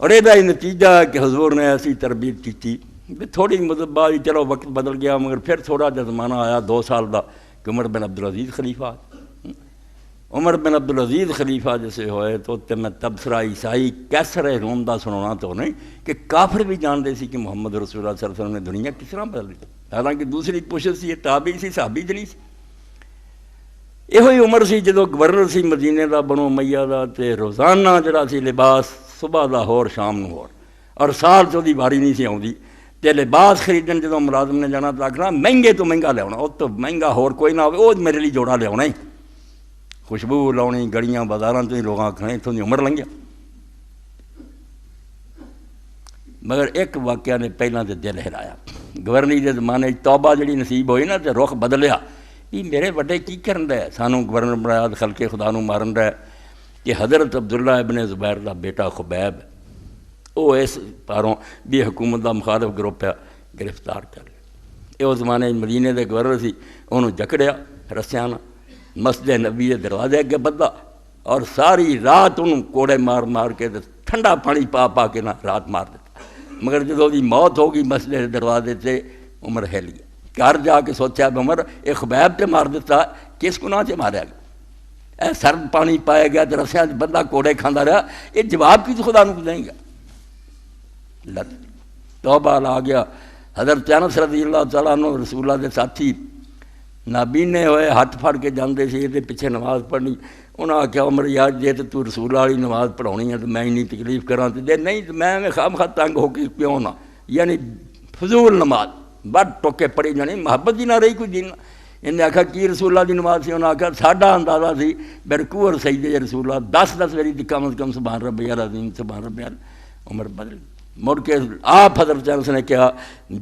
اور یہ نتیجہ ہے کہ حضور نے ایسی تربیت کی تھوڑی مدت بعد ہی چلو وقت بدل گیا، مگر پھر تھوڑا جا زمانہ آیا 2 سال کا کہ عمر بن عبدالعزیز خلیفہ، عمر بن عبدالعزیز خلیفہ جیسے ہوئے تو میں تبصرہ عیسائی کیسر روم دا سنانا تو نہیں کہ کافر بھی جانتے سی کہ محمد رسول اللہ صلی اللہ علیہ وسلم نے دنیا کس طرح بدل دی، حالانکہ دوسری پوچھت سی تابعی سی صحابی جلی سی۔ یہ عمر سی جدو گورنر سی مدینے دا بنو امیہ دا تے روزانہ جڑا سی لباس صبح دا ہور شام نو ہور، اور سال چ دی باری نہیں سی آؤندی تے لباس خریدن جدو ملازم نے جانا تو آکھنا مہنگے تو مہنگا لیا، اس تو مہنگا ہور کوئی نہ ہو، میرے لیے جوڑا لیا ہی، خوشبو لاؤنی گڑیاں بازاراں تو ہی لوگ آکھنے اتوں دی عمر لنگیا۔ مگر ایک واقعہ نے پہلاں تے دل ہلایا، گورنری دے زمانے توبہ جڑی نصیب ہوئی نا تے رخ بدلیا، یہ میرے وڈے کی کرن رہے سانوں گورنر بنایا خلق خدا نو مارن رہے کہ حضرت عبداللہ ابن زبیر دا بیٹا خبیب وہ اس پاروں بھی حکومت دا مخالف گروپ ہے گرفتار کر لیا۔ یہ اس زمانے مدینے دے گورنر سی، انہوں جکڑیا رسیاں مسجد نبی دے دروازے اگے بدھا اور ساری رات انہوں کوڑے مار مار کے ٹھنڈا پانی پا پا کے نہ رات مار دیتا، مگر جدو دی موت ہوگی مسجد دے دروازے سے عمر ہل گیا، گھر جا کے سوچا عمر یہ خبیب تے مار دیتا کس گناہ سے ماریا گیا، اے سرد پانی پایا گیا تو رسیاں بندہ کوڑے کھانا رہا، یہ جواب کی تو خدا نو دیں گا۔ لت توبہ لا گیا، حضرت انس رضی اللہ تعالیٰ عنہ رسول اللہ دے ساتھی نابینے ہوئے ہاتھ پھڑ کے جاندے سی یہ پیچھے نماز پڑھنی، انہاں آکھیا عمر یار جے تو رسول اللہ والی نماز پڑھاونی ہے تو میں نہیں تکلیف کراں تے جے نہیں تو میں خام خواہ تنگ ہو کے کیوں نہ، یعنی فضول نماز بڑھ ٹوکے پڑھی جانی، محبت ہی نہ رہی کوئی دین۔ انہیں آکھا کی رسول اللہ دی نماز سی، انہاں آکھا ساڈا اندازہ سی برکوع اور سجدے رسول اللہ 10 واری دی کم از کم سبحان ربی العظیم سبحان ربی العظیم۔ عمر بدل مڑ کے آپ حضرت انس نے کہا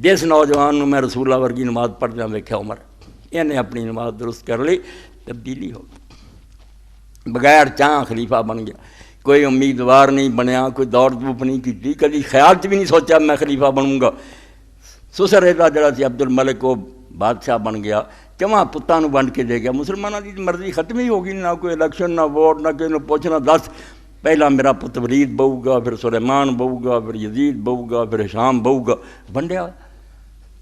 جس نوجوان نو میں رسول اللہ ورگی نماز پڑھدیاں ویکھیا عمر انہیں اپنی نماز درست کر لی، تبدیلی ہو گئی، بغیر چاہ خلیفہ بن گیا، کوئی امیدوار نہیں بنیا، کوئی دوڑ دھوپ نہیں کی، کبھی خیال بھی نہیں سوچا میں خلیفہ بنوں گا۔ سسر ایدا جڑا سی عبد الملک وہ بادشاہ بن گیا، 4 پتاں نو ونڈ کے دے گیا، مسلمانوں کی مرضی ختم ہی ہوگی، نہ کوئی الیکشن نہ ووٹ نہ کسی پوچھنا، 10 پہلا میرا پت ولید بہو گا، پھر سلیمان بہو گا، پھر یزید بہو گا، پھر ہشام بہو گا، ونڈیا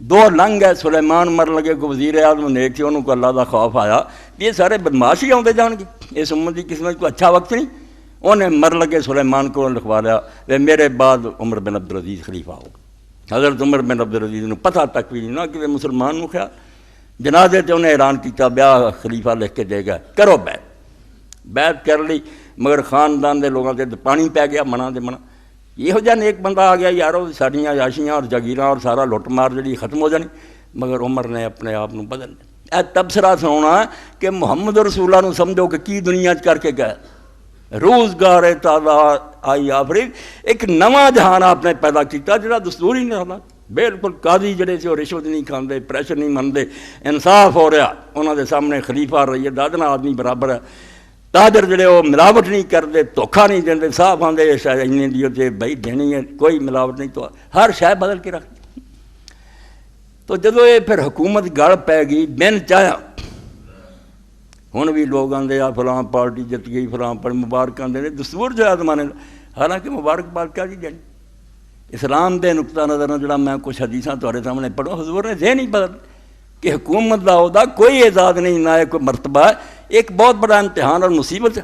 2 لنگ ہے، سلیمان مر لگے کو وزیر اعظم نیک سی، انہوں کو اللہ دا خوف آیا یہ سارے بدماش ہی آتے جان گے، اس امت کی قسمت کو اچھا وقت نہیں، انہیں مر لگے سلیمان کو لکھوا لیا وہ میرے بعد عمر بن عبدالعزیز خلیفہ ہوگا۔ حضرت عمر بن عبدالعزیز نے پتہ تک بھی نہیں نہ کہ مسلمان نو خیال، جنازے تے انہیں اعلان کیا بیا خلیفہ لکھ کے دے گا کرو بیعت کر لی، مگر خاندان دے لوگوں سے پانی پی گیا منع دے منع، یہ جہاں ایک بندہ آ گیا یارو ساڑیاں یاشیاں اور جگیراں اور سارا لٹ مار جڑی ختم ہو جانی، مگر عمر نے اپنے آپ نو بدل لیا۔ اے تبصرہ سنانا کہ محمد رسول اللہ نو سمجھو کہ کی دنیا کر کے گئے، روزگار تازہ آئی آفرید، ایک نواں جہان آپ نے پیدا کیتا جڑا دستور ہی نہیں رہا، بالکل قاضی جڑے سے وہ رشوت نہیں کھاندے، پریشر نہیں منتے، انصاف ہو رہا، انہوں دے سامنے خلیفہ رہی ہے دادنا آدمی برابر ہے، تاجر جڑے وہ ملاوٹ نہیں کرتے، دھوکھا نہیں دیندے، صاف آندے شاید انہیں دیو تے بھائی دینی ہے، کوئی ملاوٹ نہیں، تو ہر شے بدل کے رکھ۔ تو جدو یہ پھر حکومت گڑ پی گئی بن چاہیا، ہوں بھی لوگ آتے آ فلاں پارٹی جت گئی فلاں پر مبارک آتے دستور جو ہے زمانے کا، حالانکہ مبارکباد کیا جی دینی اسلام دے نقطہ نظر جڑا میں کچھ حدیثاں تہاڈے سامنے پڑھو، حضور نے ذہن ہی بدل کہ حکومت دا عہدہ کوئی اعزاز نہیں، نہ کوئی مرتبہ ہے، ایک بہت بڑا امتحان اور مصیبت ہے،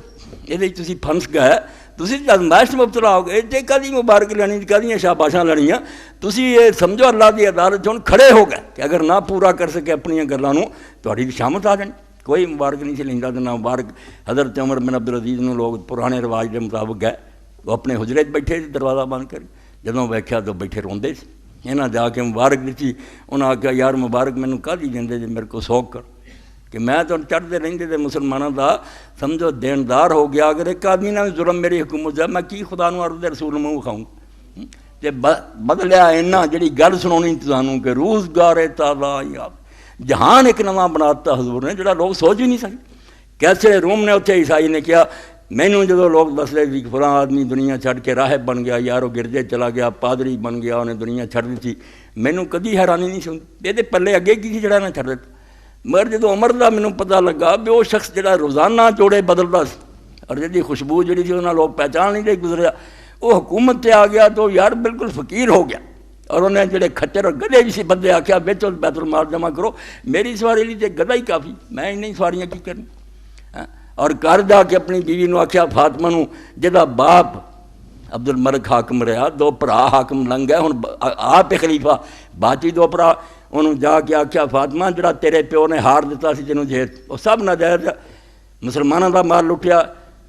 یہ تسی پھنس گئے، تسی آزمائش مبتلا ہو گئے، جے کدی مبارک لینی کدی شاباشاں لینیاں، تسی یہ سمجھو اللہ دی عدالت ہن کھڑے ہو گئے کہ اگر نہ پورا کر سکے اپنی گلاں نوں تہاڈی شامت آ جانی، کوئی مبارک نہیں سی لیندا تے نہ مبارک۔ حضرت عمر بن عبدالعزیز نوں لوگ پرانے رواج دے مطابق گئے، وہ اپنے حجرے بیٹھے دروازہ بند کر، جدوں ویکھیا تو بیٹھے روندے سی، انہاں جا کے مبارک دتی، انہاں آکھیا یار مبارک مینوں کدی دیندے جے میرے کو سوگ کر کہ میں تو چڑھتے رہندے تے مسلمانوں دا سمجھو دیندار ہو گیا، اگر ایک آدمی نہ ظلم میری حکومت جائے میں کی خدا نوں عرض رسول منہ کھاؤں تے بدلیا اینا جڑی گل سنونی تانوں کہ روزگار تازہ یا جہان ایک نواں بناتا حضور نے جڑا لوگ سوچ ہی نہیں سکتے۔ کیسے روم نے اتنے عیسائی نے کیا، مینوں جدو لوگ دستے بھی فلاں آدمی دنیا چھڈ کے راہب بن گیا، یارو گرجے چلا گیا، پادری بن گیا، انہیں دنیا چھڈ دیتی، مینوں کدی حیرانی نہیں سنتی، یہ پلے اگے کی سی جڑا نہ چھڈ دیتا، مگر جدو عمر دا مینوں پتہ لگا بھی وہ شخص جڑا روزانہ جوڑے بدلدا سی اور جی خوشبو جڑی سی انہاں لوگ پہچان نہیں دے گزریا، وہ حکومت سے آ گیا تو یار بالکل فقیر ہو گیا، اور انہیں جڑے کھچر اور گدھے بھی سی بندے آخیا بیچ بیت المال جمع کرو، میری سواری لی تو گدھا ہی کافی، میں نہیں سواریاں کی کرنی۔ اور گھر جا کے اپنی بیوی نو آخیا فاطمہ نو، جہاں باپ عبد الملک حاکم رہا، دو بھرا حاکم لنگ گئے، ہوں آپ خلیفہ باقی دو بھرا، انہوں جا کے آخیا فاطمہ جڑا تیرے پیو نے ہار دیتا سی تینوں جیت، وہ سب ناجائز مسلمانوں دا مال لٹیا،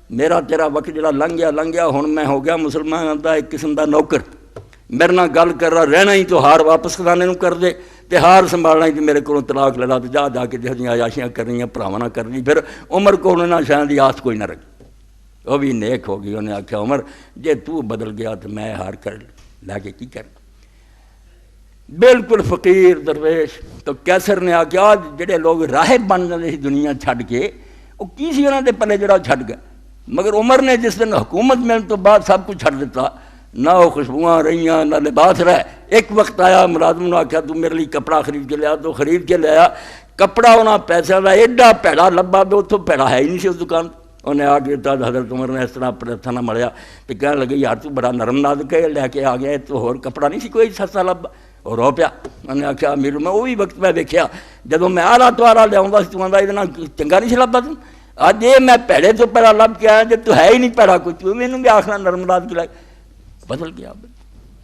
میرا تیرا وقت جڑا لنگ گیا، ہوں میں ہو گیا مسلمانوں دا ایک قسم دا نوکر، میرے نال گل کر رہا رہنا ہی تو ہار واپس کرانے نو کر دے، تے ہار سنبھالنا ہی تو میرے کو طلاق لے لا، تو جا کے جہاں عیاشیاں کرنی بھراواں نہ کرنی، پھر عمر کو انہوں نے شاید دی آس کوئی نہ رکھی، وہ بھی نیک ہو گئی، انہیں آخیا عمر جے تو بدل گیا تو میں ہار کر لے کے کی کرنا۔ بالکل فقیر درویش، تو کیسر نے آخیا جڑے لوگ راہب بن جاتے دنیا چھڈ کے، وہ کی سی انہوں دے پلے جڑا چھڈ گیا، مگر عمر نے جس دن حکومت میں تو بعد سب کچھ چھڈ دیتا، نہ وہ خوشبوئاں رہیاں نہ لباس رہے۔ ایک وقت آیا ملازم نے آخیا تو میرے لیے کپڑا خرید کے لیا، تو خرید کے لیا کپڑا، انہاں پیسے کا ایڈا پیڑا لبا بھی اتوں پیڑا ہے ہی نہیں سی اس دکان، انہیں آ کے حضرت عمر نے اس طرح پریتھا نہ ملیا، تو کہنے لگے یار تو بڑا نرم نازک ہے، لے کے آ گیا تو ہور کپڑا نہیں سی کوئی سستا لبا، اور رو پیا۔ انہیں آخیا امیر میں وہی وقت میں دیکھا جدوں میں آلہ تو آلہ لیا تو آتا یہ چنگا نہیں سی لبا تم، اج یہ میں پیڑے تو پیڑا لب کے آیا جب تو ہے ہی نہیں پیڑا کچھ، مینوں بھی آخنا نرم نازک لگ بدل گیا۔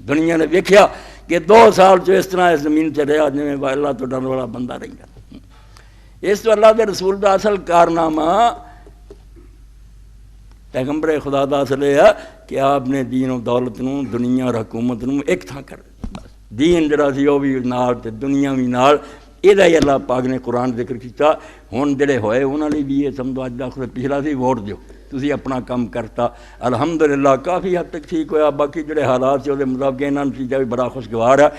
دنیا نے ویکھیا کہ 2 سال جو اس طرح اس زمین سے رہا جی اللہ تو ڈرن والا بندہ رہا۔ اس تو اللہ کے رسول کا اصل کارنامہ پیغمبر خدا دا اصل یہ ہے کہ آپ نے دین و دولت نو دنیا اور حکومت نو ایک تھاں کر بس، دین جڑا سی وہ بھی نال تے دنیا بھی نال، یہ اللہ پاک نے قرآن ذکر کیتا۔ ہن جڑے ہوئے انہاں لئی بھی یہ سمجھو اج دا پچھلا سی ووٹ دیو، تسی اپنا کام کرتا، الحمدللہ کافی حد تک ٹھیک ہویا، باقی جڑے حالات سے وہ مطابق انہاں نتیجہ بھی بڑا خوشگوار ہے۔